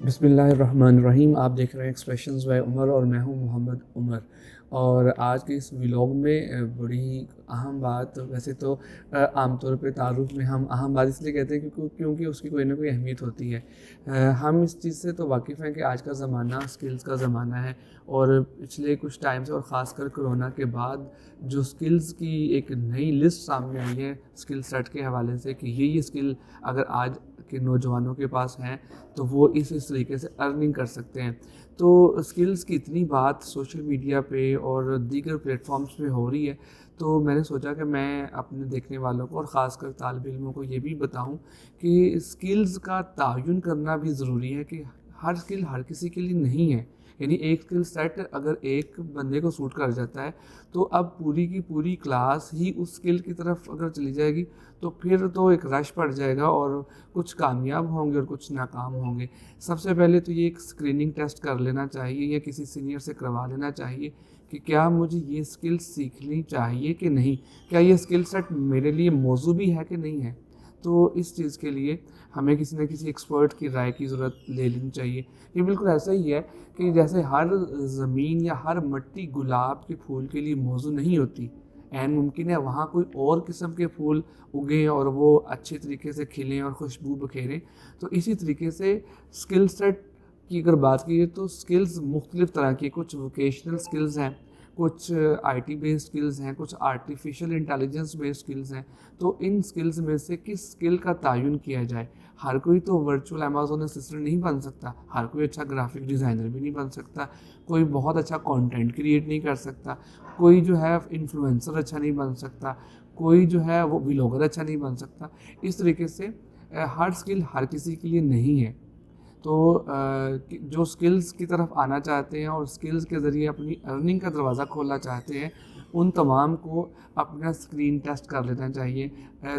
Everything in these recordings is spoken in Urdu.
بسم اللہ الرحمن الرحیم. آپ دیکھ رہے ہیں ایکسپریشنز بائی عمر اور میں ہوں محمد عمر. اور آج کے اس ولاگ میں بڑی اہم بات، ویسے تو عام طور پہ تعارف میں ہم اہم بات اس لیے کہتے ہیں کیونکہ اس کی کوئی نہ کوئی اہمیت ہوتی ہے. ہم اس چیز سے تو واقف ہیں کہ آج کا زمانہ سکلز کا زمانہ ہے، اور پچھلے کچھ ٹائم سے اور خاص کر کرونا کے بعد جو سکلز کی ایک نئی لسٹ سامنے آئی ہے سکل سیٹ کے حوالے سے کہ یہ سکل اگر آج کے نوجوانوں کے پاس ہیں تو وہ اس طریقے سے ارننگ کر سکتے ہیں. تو سکلز کی اتنی بات سوشل میڈیا پہ اور دیگر پلیٹ فارمز پہ ہو رہی ہے، تو میں نے سوچا کہ میں اپنے دیکھنے والوں کو اور خاص کر طالب علموں کو یہ بھی بتاؤں کہ سکلز کا تعین کرنا بھی ضروری ہے، کہ ہر سکل ہر کسی کے لیے نہیں ہے. یعنی ایک سکل سیٹ اگر ایک بندے کو سوٹ کر جاتا ہے تو اب پوری کی پوری کلاس ہی اس سکل کی طرف اگر چلی جائے گی تو پھر تو ایک رش پڑ جائے گا، اور کچھ کامیاب ہوں گے اور کچھ ناکام ہوں گے. سب سے پہلے تو یہ ایک اسکریننگ ٹیسٹ کر لینا چاہیے یا کسی سینئر سے کروا لینا چاہیے کہ کیا مجھے یہ اسکل سیکھنی چاہیے کہ نہیں، کیا یہ اسکل سیٹ میرے لیے موزوں بھی ہے کہ نہیں ہے. تو اس چیز کے لیے ہمیں کسی نہ کسی ایکسپرٹ کی رائے کی ضرورت لے لینی چاہیے. یہ بالکل ایسا ہی ہے کہ جیسے ہر زمین یا ہر مٹی گلاب کے پھول کے لیے موزوں نہیں ہوتی، عین ممکن ہے وہاں کوئی اور قسم کے پھول اگیں اور وہ اچھے طریقے سے کھلیں اور خوشبو بکھیریں. تو اسی طریقے سے سکل سیٹ کی اگر بات کی تو سکلز مختلف طرح کی، کچھ ووکیشنل سکلز ہیں، کچھ آئی ٹی بیسڈ سکلز ہیں، کچھ آرٹیفیشل انٹیلیجنس بیسڈ سکلز ہیں. تو ان سکلز میں سے کس سکل کا تعین کیا جائے. ہر کوئی تو ورچوئل امیزون اسسٹنٹ نہیں بن سکتا، ہر کوئی اچھا گرافک ڈیزائنر بھی نہیں بن سکتا، کوئی بہت اچھا کانٹینٹ کریٹ نہیں کر سکتا، کوئی جو ہے انفلوئنسر اچھا نہیں بن سکتا، کوئی جو ہے وہ ولاگر اچھا نہیں بن سکتا. اس طریقے سے ہر سکل ہر کسی کے لیے نہیں ہے. تو جو سکلز کی طرف آنا چاہتے ہیں اور سکلز کے ذریعے اپنی ارننگ کا دروازہ کھولنا چاہتے ہیں، ان تمام کو اپنا اسکرین ٹیسٹ کر لینا چاہیے،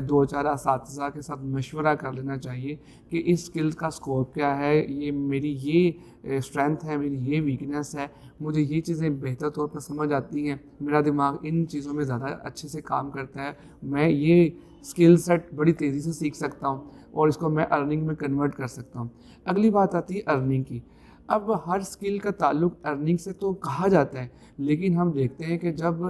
دو چار اساتذہ کے ساتھ مشورہ کر لینا چاہیے کہ اس سکلز کا اسکوپ کیا ہے، یہ میری یہ اسٹرینتھ ہے، میری یہ ویکنیس ہے، مجھے یہ چیزیں بہتر طور پر سمجھ آتی ہیں، میرا دماغ ان چیزوں میں زیادہ اچھے سے کام کرتا ہے، میں یہ سکل سیٹ بڑی تیزی سے سیکھ سکتا ہوں اور اس کو میں ارننگ میں کنورٹ کر سکتا ہوں. اگلی بات آتی ہے ارننگ کی. اب ہر سکل کا تعلق ارننگ سے تو کہا جاتا ہے، لیکن ہم دیکھتے ہیں کہ جب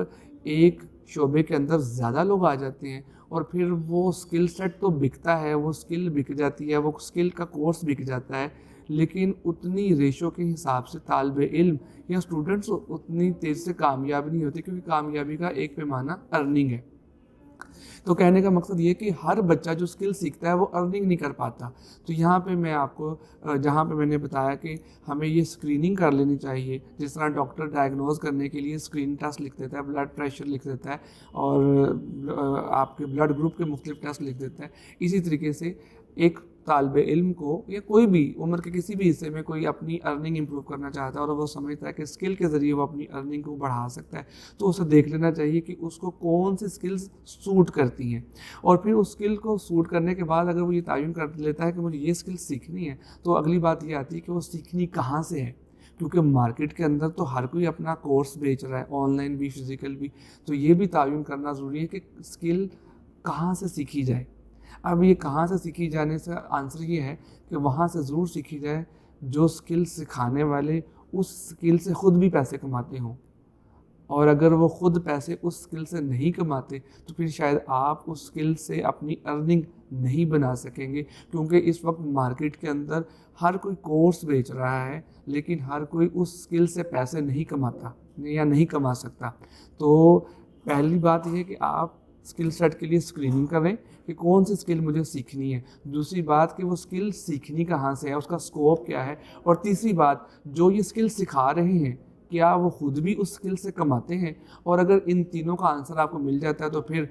ایک شعبے کے اندر زیادہ لوگ آ جاتے ہیں اور پھر وہ سکل سیٹ تو بکتا ہے، وہ سکل بک جاتی ہے، وہ سکل کا کورس بک جاتا ہے، لیکن اتنی ریشو کے حساب سے طالب علم یا اسٹوڈنٹس اتنی تیز سے کامیاب نہیں ہوتے، کیونکہ کامیابی کا ایک پیمانہ ارننگ ہے. تو کہنے کا مقصد یہ کہ ہر بچہ جو سکل سیکھتا ہے وہ ارننگ نہیں کر پاتا. تو یہاں پہ میں آپ کو جہاں پہ میں نے بتایا کہ ہمیں یہ اسکریننگ کر لینی چاہیے، جس طرح ڈاکٹر ڈائگنوز کرنے کے لیے اسکرین ٹیسٹ لکھ دیتا ہے، بلڈ پریشر لکھ دیتا ہے اور آپ کے بلڈ گروپ کے مختلف ٹیسٹ لکھ دیتا ہے، اسی طریقے سے ایک طالب علم کو یا کوئی بھی عمر کے کسی بھی حصے میں کوئی اپنی ارننگ امپروو کرنا چاہتا ہے اور وہ سمجھتا ہے کہ اسکل کے ذریعے وہ اپنی ارننگ کو بڑھا سکتا ہے، تو اسے دیکھ لینا چاہیے کہ اس کو کون سی اسکلز سوٹ کرتی ہیں. اور پھر اس اسکل کو سوٹ کرنے کے بعد اگر وہ یہ تعین کر لیتا ہے کہ مجھے یہ اسکل سیکھنی ہے، تو اگلی بات یہ آتی ہے کہ وہ سیکھنی کہاں سے ہے. کیونکہ مارکیٹ کے اندر تو ہر کوئی اپنا کورس بیچ رہا ہے، آن لائن بھی فزیکل بھی. تو یہ بھی تعین کرنا ضروری ہے کہ اسکل کہاں سے سیکھی جائے. اب یہ کہاں سے سیکھی جانے سے آنسر یہ ہے کہ وہاں سے ضرور سیکھی جائے جو سکل سکھانے والے اس سکل سے خود بھی پیسے کماتے ہوں. اور اگر وہ خود پیسے اس سکل سے نہیں کماتے تو پھر شاید آپ اس سکل سے اپنی ارننگ نہیں بنا سکیں گے، کیونکہ اس وقت مارکیٹ کے اندر ہر کوئی کورس بیچ رہا ہے، لیکن ہر کوئی اس سکل سے پیسے نہیں کماتا یا نہیں کما سکتا. تو پہلی بات یہ ہے کہ آپ سکل سیٹ کے لیے اسکریننگ کریں کہ کون سی سکل مجھے سیکھنی ہے. دوسری بات کہ وہ سکل سیکھنی کہاں سے ہے، اس کا اسکوپ کیا ہے. اور تیسری بات، جو یہ سکل سکھا رہے ہیں کیا وہ خود بھی اس سکل سے کماتے ہیں. اور اگر ان تینوں کا آنسر آپ کو مل جاتا ہے تو پھر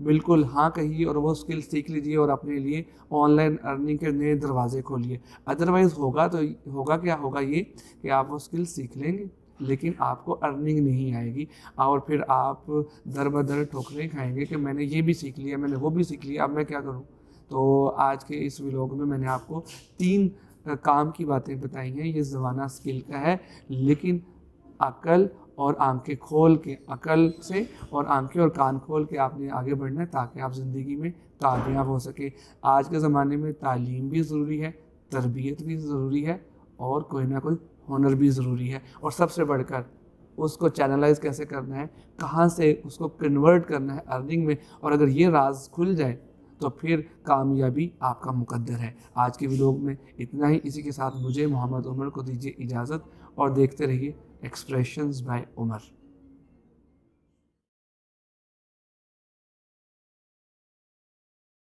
بالکل ہاں کہیے اور وہ سکل سیکھ لیجیے اور اپنے لیے آن لائن ارننگ کے نئے دروازے کھولیے. ادروائز ہوگا یہ کہ آپ وہ سکل سیکھ لیں گے لیکن آپ کو ارننگ نہیں آئے گی، اور پھر آپ در بدر ٹھوکریں کھائیں گے کہ میں نے یہ بھی سیکھ لیا، میں نے وہ بھی سیکھ لیا، اب میں کیا کروں. تو آج کے اس ولاگ میں نے آپ کو 3 کام کی باتیں بتائی ہیں. یہ زمانہ سکل کا ہے، لیکن عقل اور آنکھیں کھول کے، عقل سے اور آنکھیں اور کان کھول کے آپ نے آگے بڑھنا ہے تاکہ آپ زندگی میں کامیاب ہو سکے. آج کے زمانے میں تعلیم بھی ضروری ہے، تربیت بھی ضروری ہے، اور کوئی نہ کوئی ہنر بھی ضروری ہے، اور سب سے بڑھ کر اس کو چینلائز کیسے کرنا ہے، کہاں سے اس کو کنورٹ کرنا ہے ارننگ میں، اور اگر یہ راز کھل جائے تو پھر کامیابی آپ کا مقدر ہے۔ آج کے ویلوگ میں اتنا ہی، اسی کے ساتھ مجھے محمد عمر کو دیجیے اجازت، اور دیکھتے رہیے ایکسپریشنز بائی عمر۔